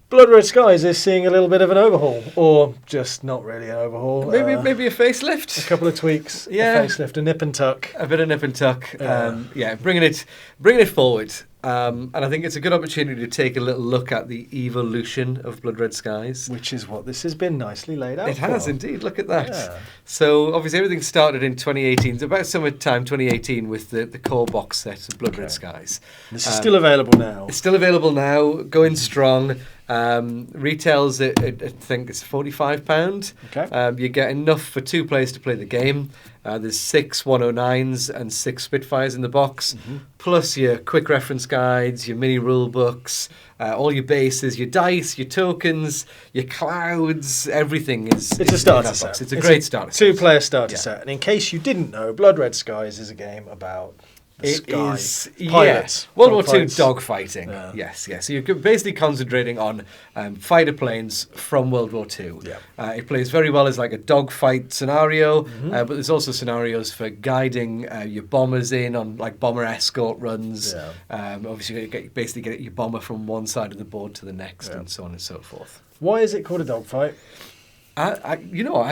Blood Red Skies is seeing a little bit of an overhaul, or just not really an overhaul. Maybe a facelift. A couple of tweaks. Yeah. A facelift, a nip and tuck. A bit of nip and tuck. Bringing it forward. And I think it's a good opportunity to take a little look at the evolution of Blood Red Skies. Which is what this has been nicely laid out. It has indeed. Look at that. Yeah. So obviously everything started in 2018. It's about summertime 2018 with the core box set of Blood Red Skies. This is still available now. It's still available now. Going strong. Retails at I think it's £45. Okay. You get enough for 2 players to play the game. There's 6 109s and 6 Spitfires in the box, plus your quick reference guides, your mini rule books, all your bases, your dice, your tokens, your clouds, everything is. It's a starter set. Box. It's a great starter set. 2-player starter set. And in case you didn't know, Blood Red Skies is a game about the sky pilots. World War II Dogfights. dogfighting. Yeah. Yes. So you're basically concentrating on fighter planes from World War II. Yeah. It plays very well as like a dogfight scenario, but there's also scenarios for guiding your bombers in on like bomber escort runs. Yeah. Obviously, you get your bomber from one side of the board to the next, and so on and so forth. Why is it called a dogfight? I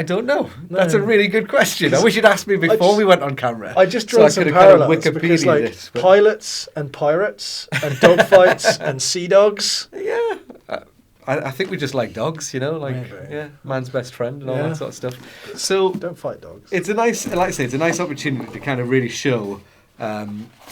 don't know. No. That's a really good question. I wish you'd asked me before we went on camera. I just drawn some parallels because, like, it, pilots and pirates and dogfights and sea dogs. Yeah, I think we just like dogs, Maybe. man's best friend and all that sort of stuff. So don't fight dogs. It's a nice, like I say, it's a nice opportunity to kind of really show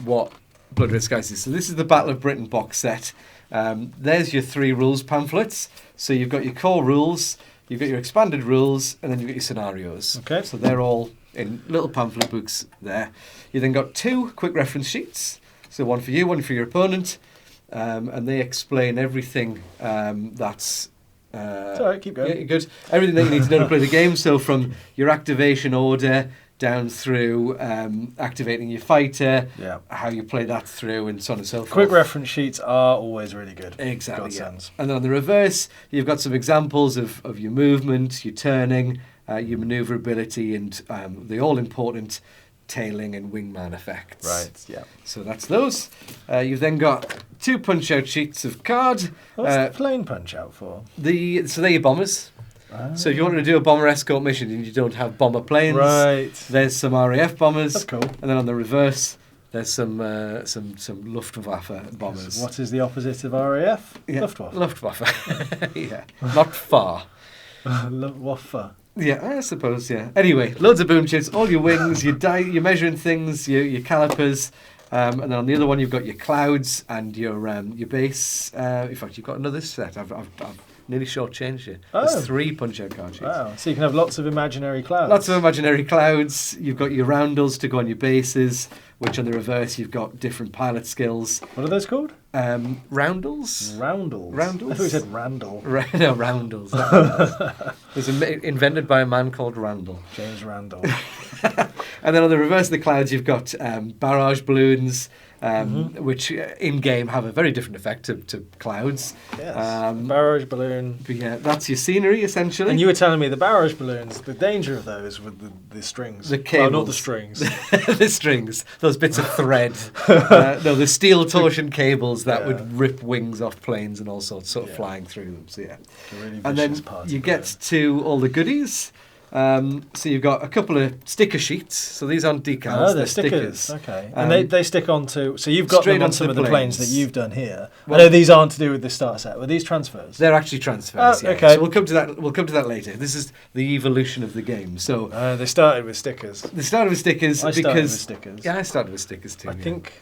what Blood Red Skies is. So this is the Battle of Britain box set. There's your 3 rules pamphlets. So you've got your core rules. You've got your expanded rules, and then you've got your scenarios. Okay. So they're all in little pamphlet books there. You then got 2 quick reference sheets. So one for you, one for your opponent. And they explain everything that's... it's all right, keep going. Yeah, good. Everything that you need to know to play the game. So from your activation order down through activating your fighter, how you play that through, and so on and so forth. Quick reference sheets are always really good. Exactly. Yeah. And then on the reverse, you've got some examples of your movement, your turning, your manoeuvrability, and the all-important tailing and wingman effects. Right, yeah. So that's those. You've then got 2 punch-out sheets of card. What's the plain punch-out for? So they're your bombers. So if you wanted to do a bomber escort mission and you don't have bomber planes, there's some RAF bombers. That's cool. And then on the reverse, there's some Luftwaffe bombers. What is the opposite of RAF? Yeah. Luftwaffe. Luftwaffe. Yeah. Not far. Luftwaffe. Yeah, I suppose, yeah. Anyway, loads of boom chips, all your wings, your measuring things, your calipers. And then on the other one, you've got your clouds and your base. In fact, you've got another set. I've nearly shortchanged you. There's 3 punch-out card sheets. Wow, so you can have lots of imaginary clouds. Lots of imaginary clouds. You've got your roundels to go on your bases, which on the reverse, you've got different pilot skills. What are those called? Roundels. Roundels? Roundels? I thought you said Randall. No, roundels. It was invented by a man called Randall. James Randall. And then on the reverse of the clouds, you've got barrage balloons, which in-game have a very different effect to clouds. Yes. Barrage balloon. But yeah, that's your scenery, essentially. And you were telling me the barrage balloons, the danger of those with the strings. The cables. Well, not the strings. The strings. Those bits of thread. No, the steel torsion cables that would rip wings off planes and all sorts, sort of flying through them. So yeah. Really and then you get to all the goodies. So you've got a couple of sticker sheets. So these aren't decals, they're stickers. Okay. And they stick onto... So you've got them on some of the planes that you've done here. Well, I know these aren't to do with the starter set. Were these transfers? They're actually transfers, yeah. Okay. So we'll come to that. We'll come to that later. This is the evolution of the game. So they started with stickers. They started with stickers I because... started with stickers. Yeah, I started with stickers too. I think...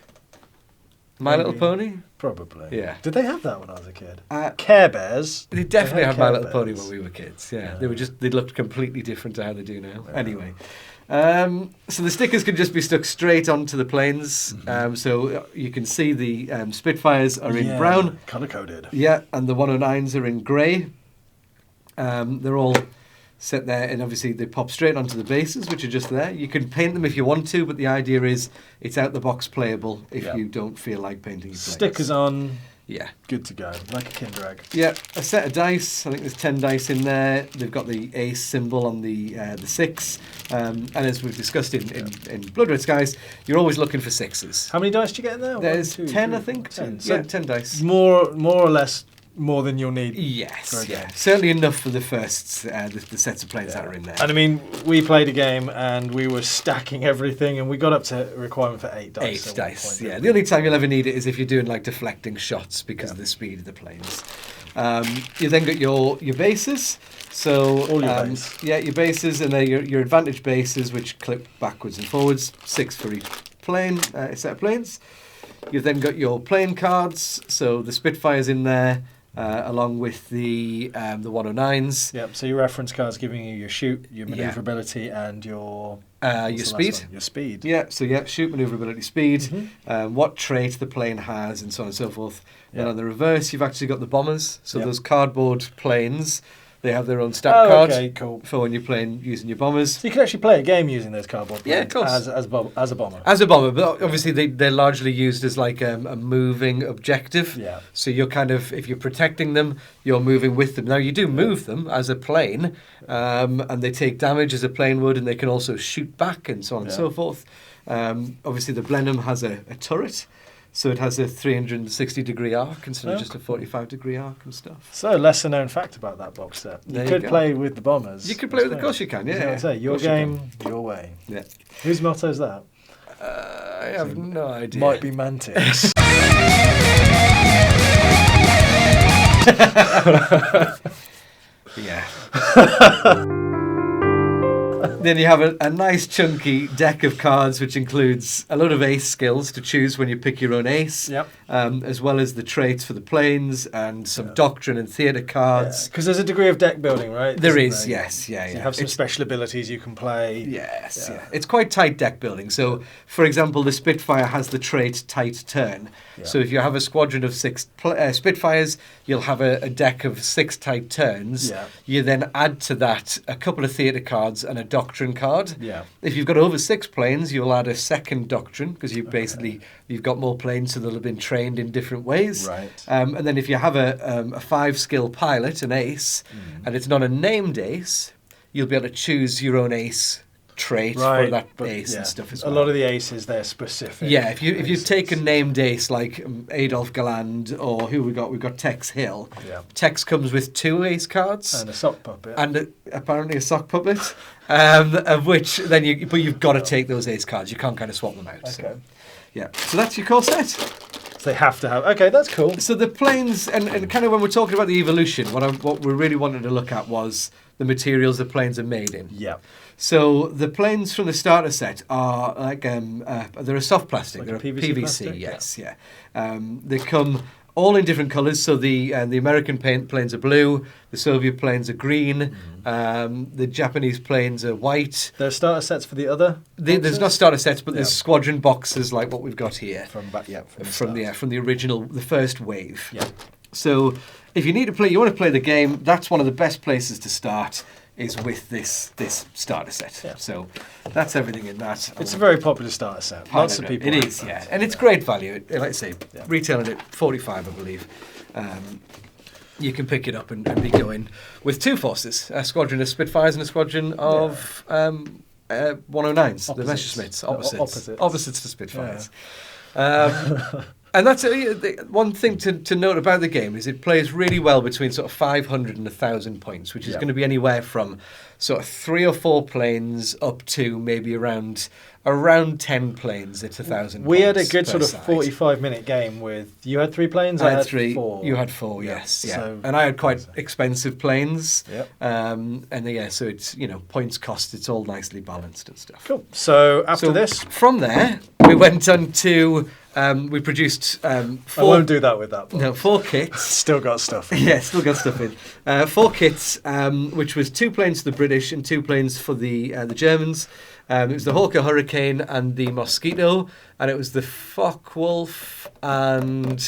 My Little Pony? Probably. Yeah. Did they have that when I was a kid? Care Bears. They definitely had My Little Bears. Pony when we were kids. Yeah. They looked completely different to how they do now. Yeah. Anyway, so the stickers can just be stuck straight onto the planes. So you can see the Spitfires are in brown, colour coded. Yeah, and the 109s are in grey. They're all set there, and obviously they pop straight onto the bases, which are just there. You can paint them if you want to, but the idea is it's out the box playable if you don't feel like painting your planes. Stickers on. Yeah. Good to go. Like a Kinder Egg. Yeah, a set of dice. I think there's 10 dice in there. They've got the ace symbol on the 6. And as we've discussed in Blood Red Skies, you're always looking for 6s. How many dice do you get in there? There's 1, 2, 10, 3, I think. 10. Yeah, 10 dice. More or less more than you'll need. Yes, certainly enough for the first the sets of planes that are in there. And I mean, we played a game and we were stacking everything, and we got up to a requirement for 8 dice. 8 dice, yeah. The only time you'll ever need it is if you're doing like deflecting shots because of the speed of the planes. You then got your bases. So all your bases. Yeah, your bases, and then your advantage bases, which clip backwards and forwards, 6 for each plane, set of planes. You've then got your plane cards, so the Spitfire's in there, along with the 109s. Yep. So your reference cards giving you your shoot, your manoeuvrability, and your speed. Your speed. Yeah. So shoot, manoeuvrability, speed. What trait the plane has, and so on and so forth. Then on the reverse, you've actually got the bombers. So those cardboard planes. They have their own stat card for when you're playing using your bombers. So you can actually play a game using those cardboard planes of course. as a bomber. As a bomber, but obviously they're largely used as like a moving objective. Yeah. So you're kind of, if you're protecting them, you're moving with them. Now you do move them as a plane, and they take damage as a plane would, and they can also shoot back and so on and so forth. Obviously the Blenheim has a turret. So it has a 360-degree arc instead of just a 45-degree arc and stuff. So, lesser known fact about that box set. You could play with the bombers. You could play with, of course you can, yeah. I say, your game, your way. Yeah. Whose motto is that? I have no idea. Might be Mantis. Yeah. Then you have a nice chunky deck of cards, which includes a lot of ace skills to choose when you pick your own ace, as well as the traits for the planes and some doctrine and theatre cards. Because there's a degree of deck building, right? There is, yes. So you have some special abilities you can play. Yes, It's quite tight deck building. So, for example, the Spitfire has the trait tight turn. Yeah. So if you have a squadron of 6 Spitfires, you'll have a deck of 6 tight turns. Yeah. You then add to that a couple of theatre cards and a doctrine card. Yeah. If you've got over 6 planes, you'll add a second doctrine because you've got more planes, so they'll have been trained in different ways. Right. And then if you have a 5-skill pilot, an ace, and it's not a named ace, you'll be able to choose your own ace trait for that ace and stuff as well. A lot of the aces, they're specific. Yeah, if you take a named ace like Adolf Galland or who we've got Tex Hill. Yeah. Tex comes with 2 ace cards and a sock puppet, and apparently a sock puppet, of which then you've got to take those ace cards. You can't kind of swap them out. Okay. So that's your core set. So they have to have. Okay, that's cool. So the planes and kind of when we're talking about the evolution, what we really wanted to look at was the materials the planes are made in. Yeah. So the planes from the starter set are like they're a soft plastic. Like they're PVC PVC, plastic? yes. They come all in different colours. So the American planes are blue, the Soviet planes are green, the Japanese planes are white. There are starter sets for the other. There's not starter sets, but there's squadron boxes like what we've got here from the original, the first wave. Yeah. So if you want to play the game, that's one of the best places to start. Is with this starter set. Yeah. So that's everything in that. It's a very popular starter set. Lots of people. It is, yeah. And it's great value. Like I say, retailing at $45, I believe. You can pick it up and be going with 2 forces, a squadron of Spitfires and a squadron of 109s, the Messerschmitts, opposites to Spitfires. Yeah. And that's one thing to note about the game is it plays really well between sort of 500 and 1,000 points, which is going to be anywhere from sort of 3 or 4 planes up to maybe around 10 planes at 1,000 We had a good sort of 45-minute game with... You had 3 planes? I had 3. 4. You had 4, yes. Yeah. So, and I had quite expensive planes. Yep. So it's, points cost, it's all nicely balanced and stuff. Cool. So after this... From there, we went on to... we produced 4... I won't do that with that box. No, 4 kits. Still got stuff in. Yeah, still got stuff in. 4 kits, which was 2 planes for the British and 2 planes for the Germans. It was the Hawker Hurricane and the Mosquito, and it was the Focke-Wulf and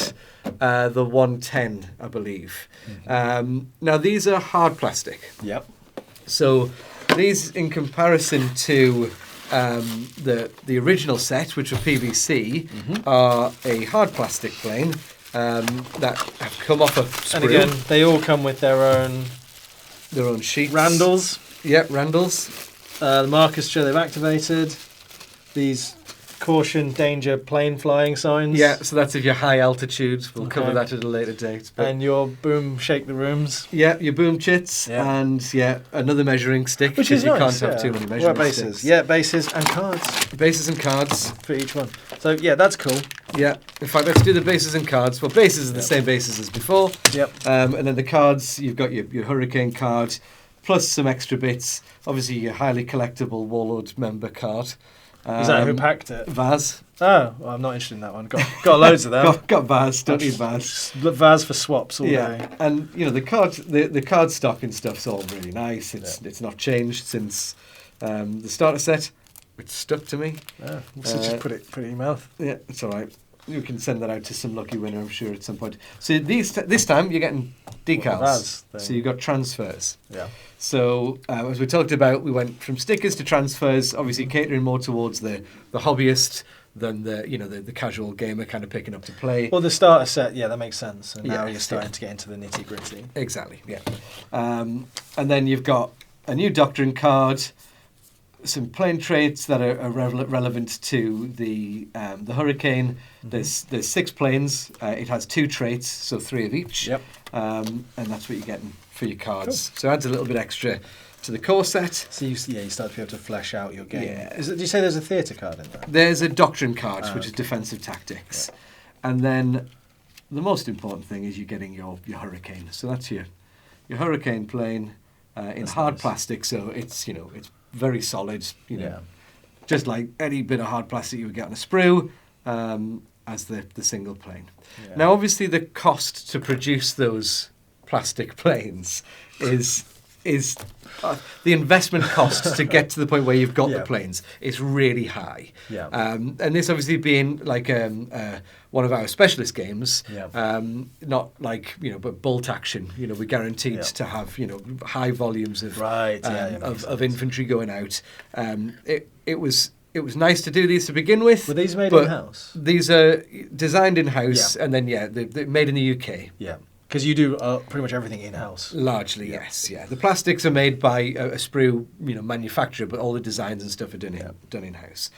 the 110, I believe. Now, these are hard plastic. Yep. So these, in comparison to... the original set, which were PVC, are a hard plastic plane that have come off a sprue. And again, they all come with their own sheets. Randalls. Yep, Randalls. The markers show they've activated. These caution, danger, plane flying signs. Yeah, so that's if you're high altitude. We'll cover that at a later date. But and your boom shake the rooms. Yeah, your boom chits, and another measuring stick, which is you nice, can't have too many measuring bases. sticks. Yeah, bases and cards. Bases and cards for each one. So yeah, that's cool. Yeah, in fact, let's do the bases and cards. Well, bases are the same bases as before. Yep. And then the cards, you've got your Hurricane card, plus some extra bits. Obviously, your highly collectible Warlord member card. Is that who packed it? Vaz. Oh, well, I'm not interested in that one. Got loads of them. got Vaz. Don't need Vaz. Vaz for swaps all day. And the card stock and stuff's all really nice. It's not changed since the starter set. It's stuck to me. Yeah, so just put it in your mouth. Yeah, it's all right. You can send that out to some lucky winner, I'm sure, at some point. So this time you're getting decals. So you've got transfers. Yeah. So as we talked about, we went from stickers to transfers, obviously catering more towards the hobbyist than the casual gamer kind of picking up to play. Well, the starter set, that makes sense. And now you're starting to get into the nitty gritty. Exactly, yeah. And then you've got a new Doctrine card, some plane traits that are relevant to the Hurricane. Mm-hmm. There's 6 planes. It has 2 traits, so 3 of each. Yep. And that's what you're getting for your cards. Cool. So it adds a little bit extra to the core set. So you start to be able to flesh out your game. Yeah. Do you say there's a theatre card in there? There's a Doctrine card, which is defensive tactics. Yeah. And then the most important thing is you're getting your Hurricane. So that's your Hurricane plane in hard plastic. So it's it's very solid. Just like any bit of hard plastic you would get on a sprue, as the single plane. Yeah. Now, obviously, the cost to produce those plastic planes is the investment cost to get to the point where you've got the planes is really high. Yeah. And this obviously being like one of our specialist games, not like but bolt action. We're guaranteed to have high volumes of of infantry going out. It was nice to do these to begin with. Were these made in-house? These are designed in-house, and then they're made in the UK. Yeah. Because you do pretty much everything in-house. Largely, yes. Yeah, the plastics are made by a sprue, manufacturer, but all the designs and stuff are done in-house.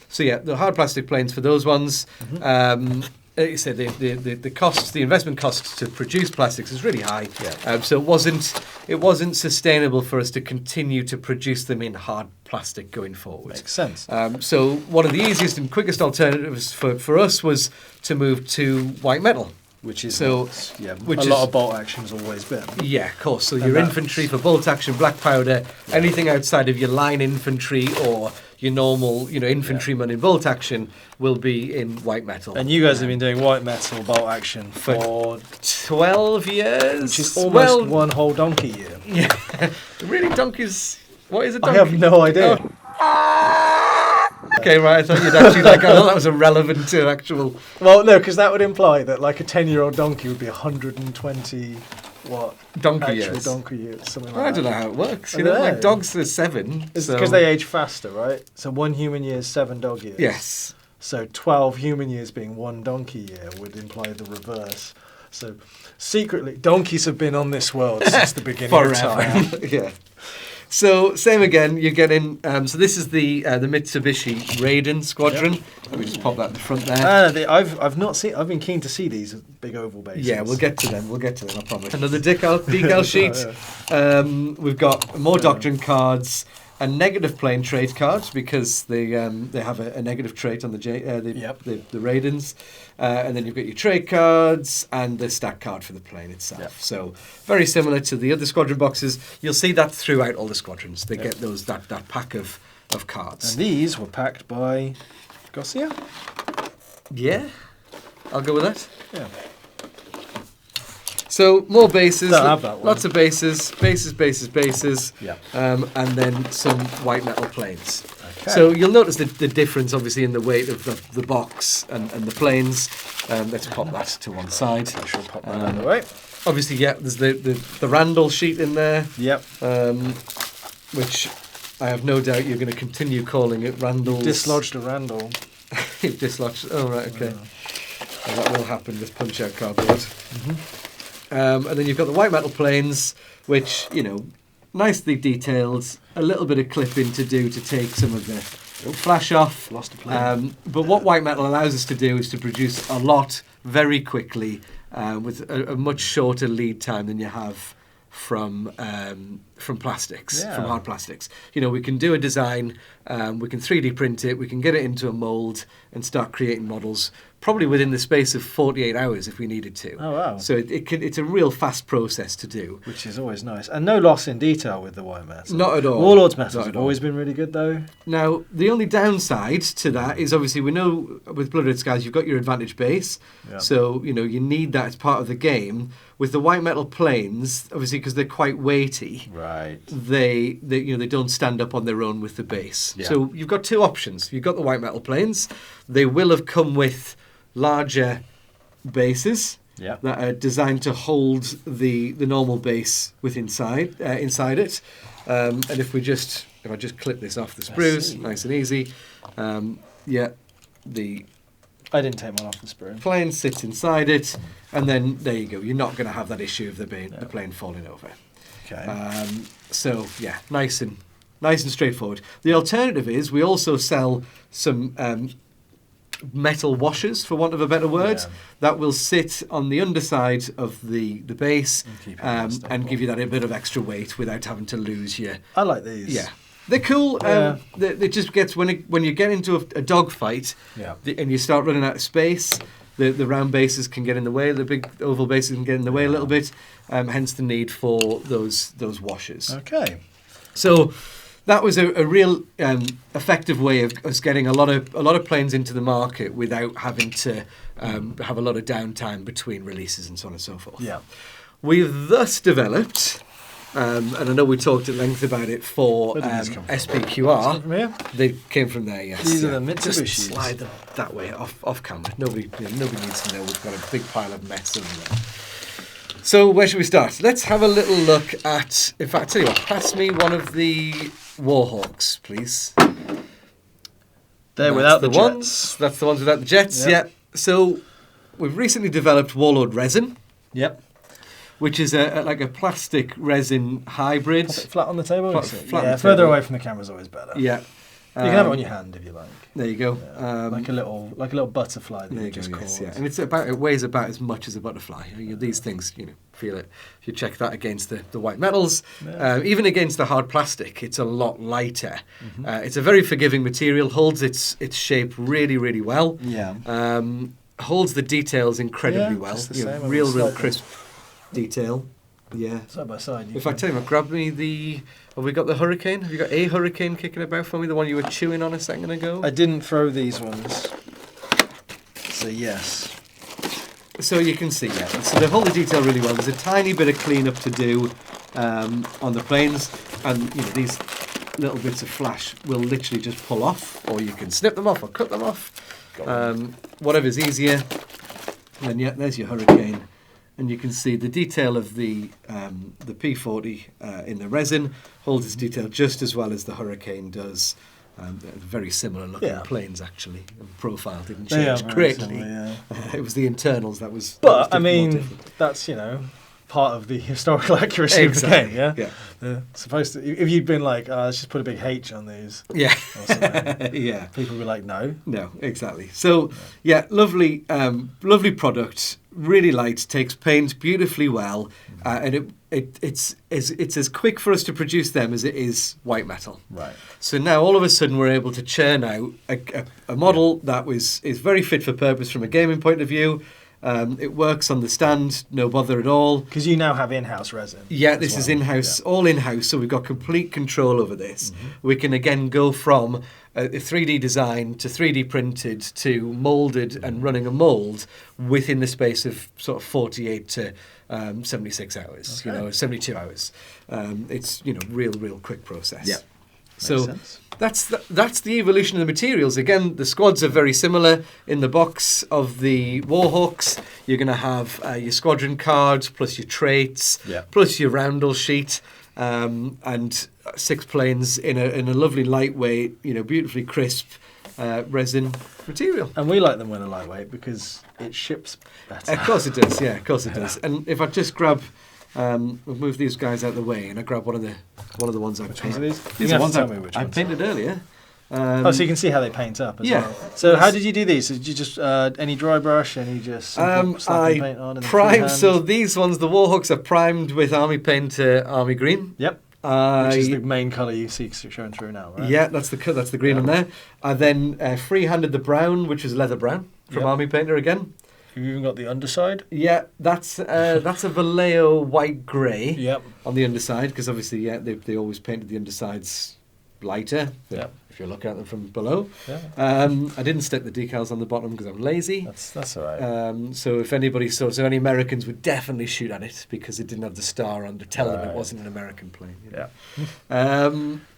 So the hard plastic planes for those ones. Mm-hmm. Like you said, the costs, the investment cost to produce plastics is really high. Yeah. So it wasn't sustainable for us to continue to produce them in hard plastic going forward. Makes sense. So one of the easiest and quickest alternatives for us was to move to white metal. Which is a lot of bolt action's always been. Yeah, of course. So your infantry for bolt action, black powder, anything outside of your line infantry or your normal, infantryman in bolt action will be in white metal. And you guys have been doing white metal bolt action for 12 years, which is almost one whole donkey year. Yeah, really, donkeys. What is a donkey? I have no idea. Okay, right, I thought you'd actually I thought that was irrelevant to actual... Well, no, because that would imply that like a 10-year-old donkey would be 120, donkey years, something like that. I don't know how it works. Like dogs are 7. It's because they age faster, right? So 1 human year is 7 dog years. Yes. So 12 human years being 1 donkey year would imply the reverse. So secretly, donkeys have been on this world since the beginning of time. Yeah. So same again. You're getting. So this is the Mitsubishi Raiden Squadron. Yep. Let me just pop that in the front there. I've not seen. I've been keen to see these big oval bases. Yeah, we'll get to them. I promise. Another decal sheet. We've got more Doctrine cards. A negative plane trait card because they have a negative trait on the Raidens, and then you've got your trait cards and the stack card for the plane itself. Yep. So very similar to the other squadron boxes. You'll see that throughout all the squadrons. They get that pack of cards. And these were packed by Garcia. Yeah, I'll go with that. Yeah. So more bases, have that one. Lots of bases. Yeah. And then some white metal planes. Okay. So you'll notice the difference, obviously, in the weight of the box and the planes. Let's pop that to one side. I shall pop that out of the way. Obviously, there's the Randall sheet in there. Yep. Which I have no doubt you're going to continue calling it Randall's. You've dislodged a Randall. You've dislodged. Oh, right, okay. Well, that will happen with punch-out cardboard. Mm-hmm. And then you've got the white metal planes, which, nicely detailed, a little bit of clipping to do to take some of it'll flash off. Lost a plane. But what white metal allows us to do is to produce a lot very quickly with a much shorter lead time than you have from plastics, from hard plastics. You know, we can do a design, we can 3D print it, we can get it into a mould and start creating models probably within the space of 48 hours if we needed to. Oh, wow. So it's a real fast process to do. Which is always nice. And no loss in detail with the white metal. Not at all. Warlords metals Not have at all. always been really good, though. Now, the only downside to that is obviously we know with Blood Red Skies you've got your advantage base. Yeah. So, you know, you need that as part of the game. With the white metal planes, obviously because they're quite weighty, Right. they don't stand up on their own with the base. Yeah. So you've got two options. You've got the white metal planes. They will have come with larger bases Yeah. that are designed to hold the normal base inside it. And if I just clip this off the sprues, nice and easy. The I didn't take mine off the sprue. plane sits inside it, and then there you go. You're not going to have that issue of the plane falling over. Okay. So yeah, nice and straightforward. The alternative is we also sell some metal washers, for want of a better word, that will sit on the underside of the base and give you that a bit of extra weight without having to lose your. I like these. Yeah. They're cool. They just gets when you get into a dogfight, and you start running out of space, the round bases can get in the way. The big oval bases can get in the way a little bit. Hence the need for those washers. Okay. So that was a real effective way of us getting a lot of planes into the market without having to have a lot of downtime between releases and so on and so forth. Yeah. We've thus developed. And I know we talked at length about it for Where did these come from? SPQR. From here? They came from there, yes. These are the Mitsubishis. Just slide them that way, off camera. Nobody needs to know we've got a big pile of mess over there. So where should we start? Let's have a little look at. In fact, I tell you what. Pass me one of the Warhawks, please. They're without the ones. jets. That's the ones without the jets. Yeah. So we've recently developed Warlord Resin. Yep. Which is like a plastic resin hybrid. Pop it flat on the table. Flat on the further table. away from the camera is always better. Yeah. You can have it on your hand if you like. There you go. Yeah. Like a little butterfly that There you you go, just yes, caught. yeah. And it weighs about as much as a butterfly. These things, feel it. If you check that against the white metals, even against the hard plastic, it's a lot lighter. Mm-hmm. It's a very forgiving material, holds its shape really, really well. Yeah. Holds the details incredibly well. Just the same, Real crisp detail. Yeah. Side by side. In fact, tell you what, grab me have we got the Hurricane? Have you got a Hurricane kicking about for me? The one you were chewing on a second ago? I didn't throw these ones. So yes. So you can see, yeah. So they hold the detail really well. There's a tiny bit of cleanup to do on the planes, and these little bits of flash will literally just pull off, or you can snip them off or cut them off. Whatever's easier. And then there's your Hurricane. And you can see the detail of the P40 in the resin holds its detail just as well as the Hurricane does. Very similar looking planes, actually. And profile didn't change greatly. Similar, It was the internals that was. But that was that's part of the historical accuracy of the game. Yeah. Supposed to. If you'd been like, let's just put a big H on these. Yeah. Or something, yeah. People would be like, no. No, exactly. So lovely product. Really light, takes paint beautifully well, and it's as quick for us to produce them as it is white metal. Right. So now all of a sudden we're able to churn out a model that is very fit for purpose from a gaming point of view. It works on the stand, no bother at all. Because you now have in-house resin. Yeah, this is in-house, all in-house, so we've got complete control over this. Mm-hmm. We can again go from a 3D design to 3D printed to moulded and running a mould within the space of sort of 48 to 76 hours, 72 hours. It's, real quick process. Yeah. So that's the evolution of the materials. Again, the squads are very similar. In the box of the Warhawks, you're going to have your squadron cards, plus your traits, plus your roundel sheet, and 6 planes in a lovely lightweight, beautifully crisp resin material. And we like them when they're lightweight because it ships better. Of course it does. Yeah, of course it does. And if I just grab. We'll move these guys out of the way, and I grab one of the ones I painted. Which ones are these? These are ones I painted earlier. So you can see how they paint up as well. So how did you do these? Did you just any dry brush, any just slap paint on? And prime. So these ones, the Warhawks, are primed with army paint, army green. Yep. Which is the main colour you see showing through now, right? Yeah, that's the green on there. I then freehanded the brown, which is leather brown from Army Painter again. You've even got the underside. Yeah, that's a Vallejo white grey. Yep. On the underside, because obviously, they always painted the undersides lighter. Yep. If you look at them from below. Yeah. I didn't stick the decals on the bottom because I'm lazy. That's all right. So if anybody saw, any Americans would definitely shoot at it because it didn't have the star on to tell them it wasn't an American plane. You know? Yeah.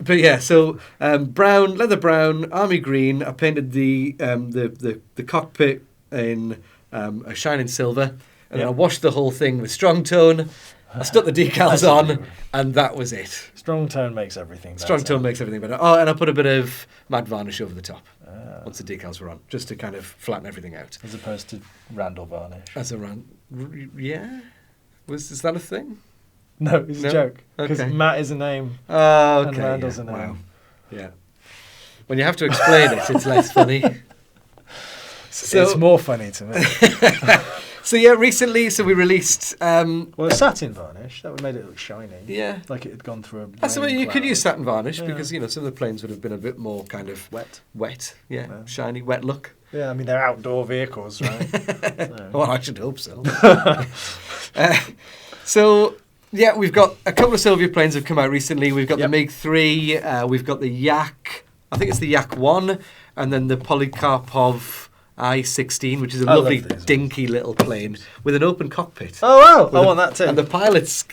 But yeah, so brown, leather brown, army green. I painted the cockpit in a shining silver, and then I washed the whole thing with strong tone. I stuck the decals on, and that was it. Strong tone makes everything better. Strong tone makes everything better. Oh, and I put a bit of matte varnish over the top once the decals were on, just to kind of flatten everything out. As opposed to Randall varnish. Yeah? Is that a thing? No, it's a joke. Because Matt is a name. Oh, okay. And Randall's a name. Wow. Yeah. When you have to explain it, it's less funny. It's more funny to me. So yeah, recently, we released... satin varnish, that made it look shiny. Yeah. Like it had gone through a That's the way you could use satin varnish, because, some of the planes would have been a bit more kind of... Wet. Yeah, shiny, wet look. Yeah, I mean, they're outdoor vehicles, right? Well, I should hope so. Yeah, we've got a couple of Soviet planes have come out recently. We've got the MiG-3, we've got the Yak, I think it's the Yak-1, and then the Polikarpov I-16, which is a lovely, dinky little plane with an open cockpit. Oh, wow. I want that too. And the pilot's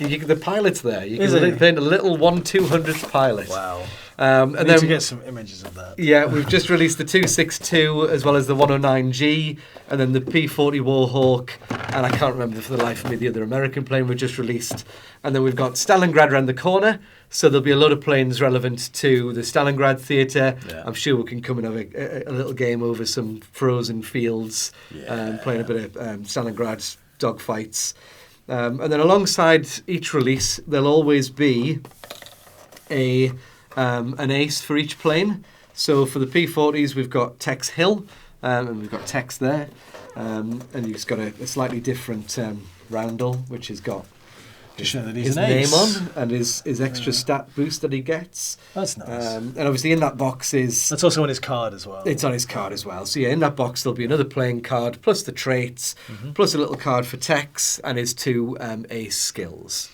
there. You can paint a little 1/200th pilot. Wow. And need then to get some images of that. Yeah, we've just released the 262 as well as the 109G, and then the P-40 Warhawk, and I can't remember for the life of me the other American plane we just released. And then we've got Stalingrad around the corner, so there'll be a lot of planes relevant to the Stalingrad theatre. Yeah. I'm sure we can come and have a little game over some frozen fields, playing a bit of Stalingrad dogfights. And then alongside each release, there'll always be an ace for each plane. So for the P-40s, we've got Tex Hill, and we've got Tex there. And you've got a slightly different roundel, which has got his name on and his extra stat boost that he gets. That's nice. And obviously in that box is... That's also on his card as well. It's on his card as well. So yeah, in that box there'll be another playing card, plus the traits, plus a little card for Tex and his 2 ace skills.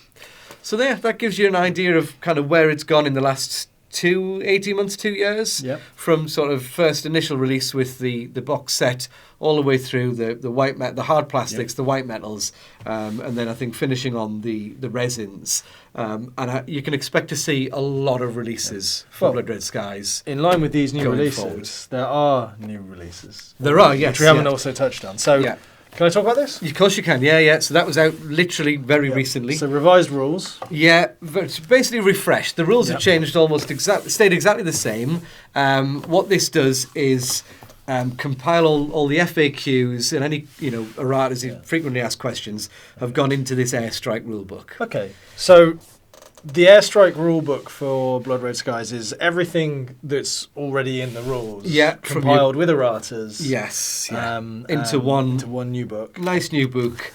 So there, that gives you an idea of kind of where it's gone in the last 18 months, 2 years. Yep. From sort of first initial release with the box set all the way through the white the hard plastics, the white metals, and then I think finishing on the resins. And you can expect to see a lot of releases for Blood Red Skies. In line with these new releases, forward. there are new releases. There are, yes. Which we haven't also touched on. So, can I talk about this? Of course you can, yeah. So that was out literally very recently. So revised rules. Yeah, it's basically refreshed. The rules have changed stayed exactly the same. What this does is compile all the FAQs and any erratas, frequently asked questions have gone into this Airstrike Rulebook. Okay, so the Airstrike Rulebook for Blood Red Skies is everything that's already in the rules. Yeah, compiled with erratas. Yes, into one new book. Nice new book.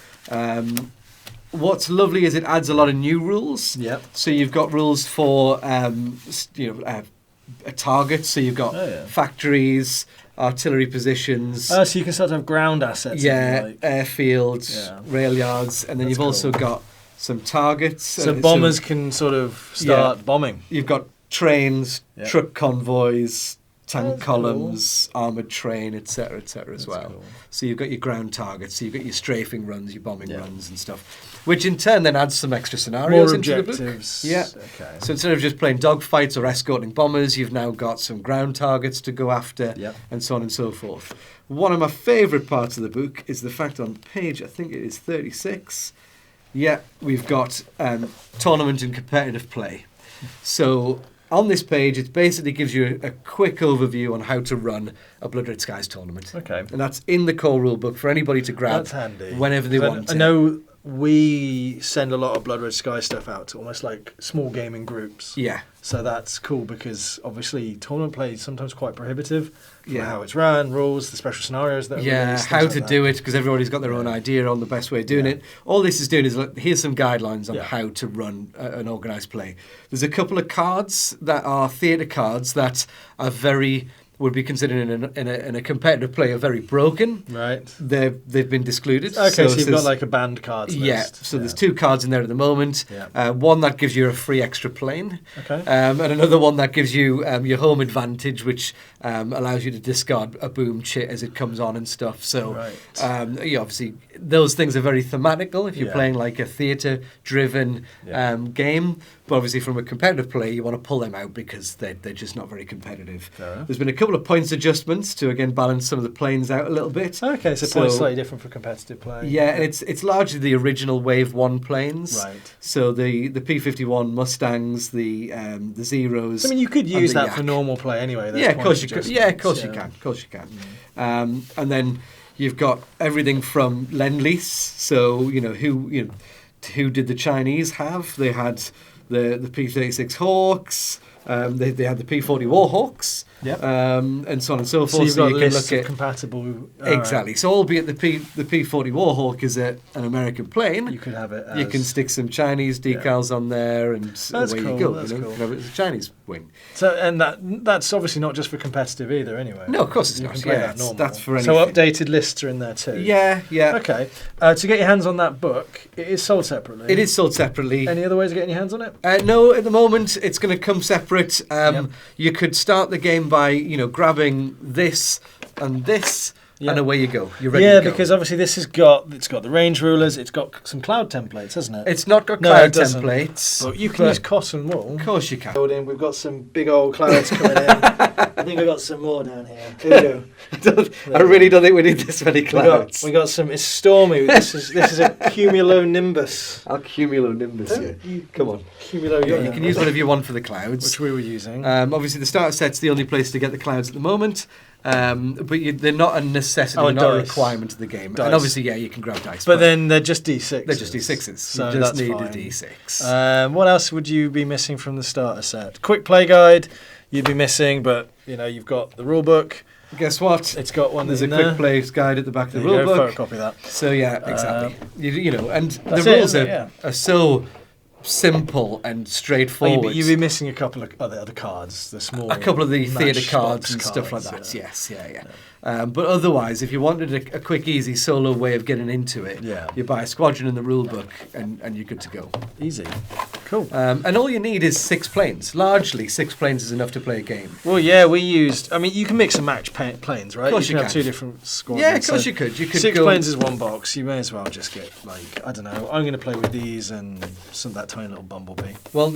What's lovely is it adds a lot of new rules. Yep. So you've got rules for a target. So you've got factories, artillery positions. So you can start to have ground assets. Airfields, rail yards, and then you've also got some targets. So bombers can sort of start bombing. You've got trains, truck convoys, tank columns, armoured train, etc., as well. Cool. So you've got your ground targets, so you've got your strafing runs, your bombing runs and stuff, which in turn then adds some extra scenarios into the book. Yeah. Okay. So instead of just playing dogfights or escorting bombers, you've now got some ground targets to go after, and so on and so forth. One of my favourite parts of the book is the fact on page, I think it is 36, we've got tournament and competitive play. So on this page, it basically gives you a quick overview on how to run a Blood Red Skies tournament. Okay. And that's in the core rule book for anybody to grab whenever they want. I know we send a lot of Blood Red Sky stuff out to almost like small gaming groups. Yeah. So that's cool because obviously tournament play is sometimes quite prohibitive for Yeah. how it's run, rules, the special scenarios that are released, how things to like do that. it, because everybody's got their own idea on the best way of doing Yeah. it. All this is doing is, like, here's some guidelines on Yeah. how to run an organised play. There's a couple of cards that are theatre cards that are would be considered in a competitive play are very broken. Right. They've been discluded. Okay, so you've got there's- like a banned cards list. Yeah, so there's 2 cards in there at the moment. Yeah. One that gives you a free extra plane. Okay. And another one that gives you your home advantage, which allows you to discard a boom chit as it comes on and stuff. So, Right. obviously, those things are very thematical if you're Yeah. playing like a theatre-driven Yeah. game. But obviously, from a competitive play, you want to pull them out because they're just not very competitive. Fair enough. There's been a couple of points adjustments to, again, balance some of the planes out a little bit. Okay, so points slightly different for competitive play. Yeah, and it's largely the original Wave 1 planes. Right. So the P-51 Mustangs, the Zeros. I mean, you could and use the that Yak. for normal play anyway. Those Yeah, of point course you could. Yeah, of course you adjustments, can. Of course you can. And then you've got everything from Lend-Lease. So who did the Chinese have? They had the P-36 Hawks. They had the P-40 Warhawks. Yep. And so on and so forth. So you've got you can lists look of at compatible. exactly. So albeit the P-40 Warhawk is an American plane, You could have it. you can stick some Chinese decals on there, and That's away cool, you go. that's You know, cool. you can have it as a Chinese wing. So, and that's obviously not just for competitive either, anyway. No, of course it's You not. can play Yeah, that it's- normal. that's for So anything. updated lists are in there too. Yeah. Okay. To get your hands on that book, it is sold separately. It is sold separately. Any other ways of getting your hands on it? No, at the moment it's going to come separate. Yep. You could start the game by grabbing this and this, and away you go. You're ready. Yeah, to go. because obviously this has got the range rulers. It's got some cloud templates, hasn't it? It's not got No, cloud it doesn't. templates. But you can use cotton wool. Of course you can. Building. We've got some big old clouds coming in. I think I've got some more down here. Here we go. I really don't think we need this many clouds. We got some. It's stormy. This is a cumulonimbus. I'll cumulonimbus you. You Come on. Cumulonimbus. You can use whatever you want for the clouds. Which we were using. Obviously, the starter set's the only place to get the clouds at the moment. But they're not a necessity, Oh, they're not a dice. requirement of the game. Dice. And obviously, you can grab dice. But then they're just D6s. they're just D6s. So you just that's need fine. a D6. What else would you be missing from the starter set? Quick play guide. You'd be missing, but you've got the rule book. Guess what? It's got one. There's a in quick there. plays guide at the back of the There you rule go, book. photocopy that. So yeah, exactly. And the That's it, rules isn't it? are so simple and Oh, straightforward. you'd be missing a couple of other cards, the small. A couple of the theatre matchbox cards and stuff like that. cards, Yes, yeah. But otherwise, if you wanted a quick, easy solo way of getting into it, Yeah. you buy a squadron in the rule book and you're good to go. Easy. Cool. And all you need is 6 planes. Largely, 6 planes is enough to play a game. Well, yeah, we used. I mean, you can mix and match planes, right? Of course you you have can. 2 different squadrons. Yeah, of course so you could. You could 6 go- planes is one box. You may as well just get I don't know. I'm going to play with these and that tiny little bumblebee. Well,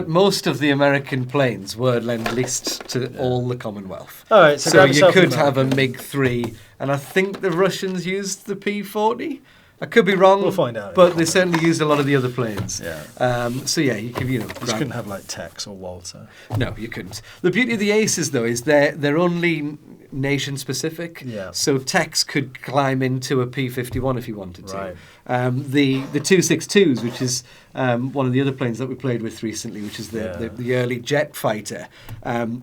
most of the American planes were lend-leased to all the Commonwealth. All right, so grab you yourself could a have a MiG-3, and I think the Russians used the P-40. I could be wrong. We'll find out. But they certainly used a lot of the other planes. Yeah. So yeah, you could You just couldn't have like Tex or Walter. No, you couldn't. The beauty of the aces, though, is they're only nation specific. Yeah. So Tex could climb into a P-51 if he wanted to. Right. The 262s, which is one of the other planes that we played with recently, which is the early jet fighter.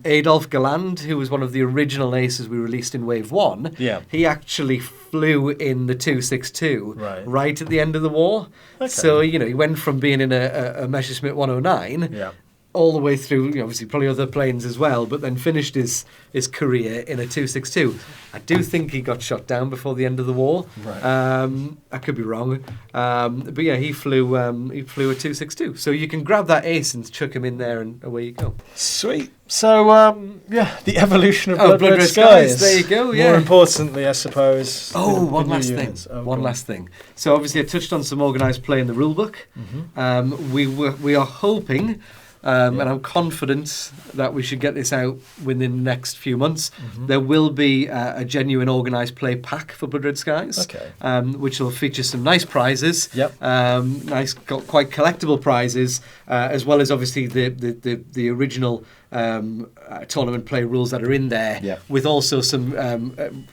Adolf Galland, who was one of the original aces we released in Wave 1, Yeah. he actually flew in the 262 Right. at the end of the war. Okay. So, he went from being in a Messerschmitt 109 Yeah. all the way through, obviously probably other planes as well, but then finished his career in a 262. I do think he got shot down before the end of the war. Right. I could be wrong. But yeah, he flew a 262. So you can grab that ace and chuck him in there and away you go. Sweet. So, the evolution of Oh, Blood Red Skies. Skies. There you go, yeah. More importantly, I suppose. Oh, the one new last units. thing. Oh, One go on. last thing. So obviously I touched on some organised play in the rulebook. We are hoping, and I'm confident that we should get this out within the next few months. There will be a genuine organised play pack for Blood Red Skies, Okay. which will feature some nice prizes, Yep. quite collectible prizes, as well as obviously the original tournament play rules that are in there, Yeah. with also some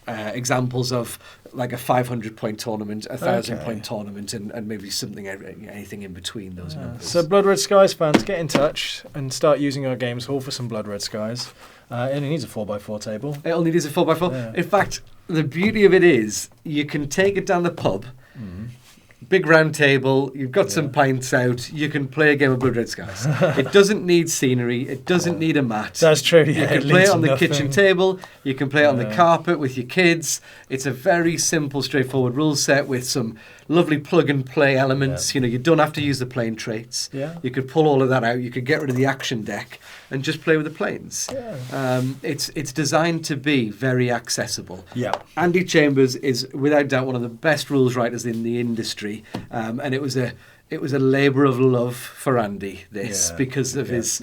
examples of like a 500-point tournament, a 1,000-point tournament, and maybe anything in between those numbers. So Blood Red Skies fans, get in touch and start using our games hall for some Blood Red Skies. And it needs a 4x4 table. It only needs a 4x4. Yeah. In fact, the beauty of it is you can take it down the pub. Big round table, you've got some pints out, you can play a game of Blood Red Skies. It doesn't need scenery, it doesn't need a mat. That's true, You yeah. can play it on the kitchen table, you can play it on the carpet with your kids. It's a very simple, straightforward rule set with some lovely plug and play elements. You know, you don't have to use the plane traits. Yeah. You could pull all of that out, you could get rid of the action deck and just play with the planes. Yeah. It's designed to be very accessible. Yeah. Andy Chambers is without doubt one of the best rules writers in the industry, and it was a labour of love for Andy. Because of his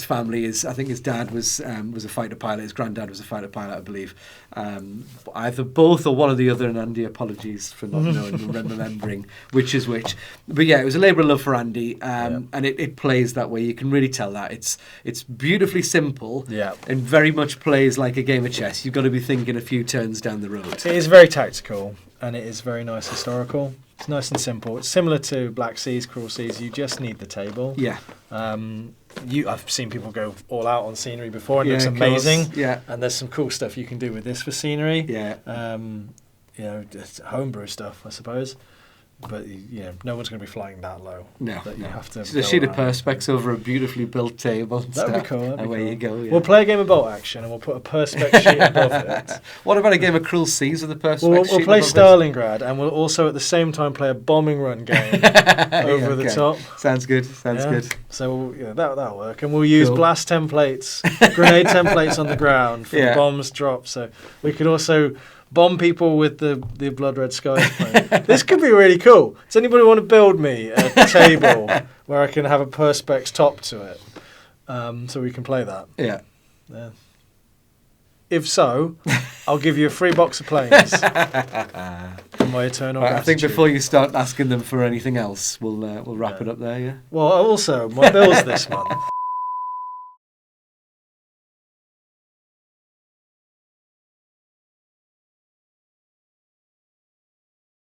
family. I think his dad was a fighter pilot. His granddad was a fighter pilot, I believe. Either both or one or the other. And Andy, apologies for not knowing and remembering which is which. But yeah, it was a labour of love for Andy, and it plays that way. You can really tell that it's beautifully simple. Yeah. And very much plays like a game of chess. You've got to be thinking a few turns down the road. It is very tactical, and it is very nice historical. It's nice and simple. It's similar to Black Seas, Cruel Seas. You just need the table. Yeah. I've seen people go all out on scenery before, and it looks of course. amazing. Yeah. And there's some cool stuff you can do with this for scenery. Yeah. Just homebrew stuff, I suppose. But no one's going to be flying that low. No. That you have to. Just a sheet of perspex over a beautifully built table. And That'd be stuff. cool. Away you go. Yeah. We'll play a game of bolt action, and we'll put a perspex sheet above it. What about a game of Cruel Seas with a perspex We'll sheet play above it? Stalingrad, and we'll also at the same time play a bombing run game over the top. Sounds good. Sounds good. So that'll work, and we'll use Cool. blast templates, grenade templates on the ground for the bombs drop. So we could also bomb people with the Blood Red Skies plane. This could be really cool. Does anybody want to build me a table where I can have a perspex top to it, so we can play that? Yeah. If so, I'll give you a free box of planes. For my eternal Right, I think gratitude. before you start asking them for anything else, we'll wrap it up there. Yeah. Well, also my bills this month.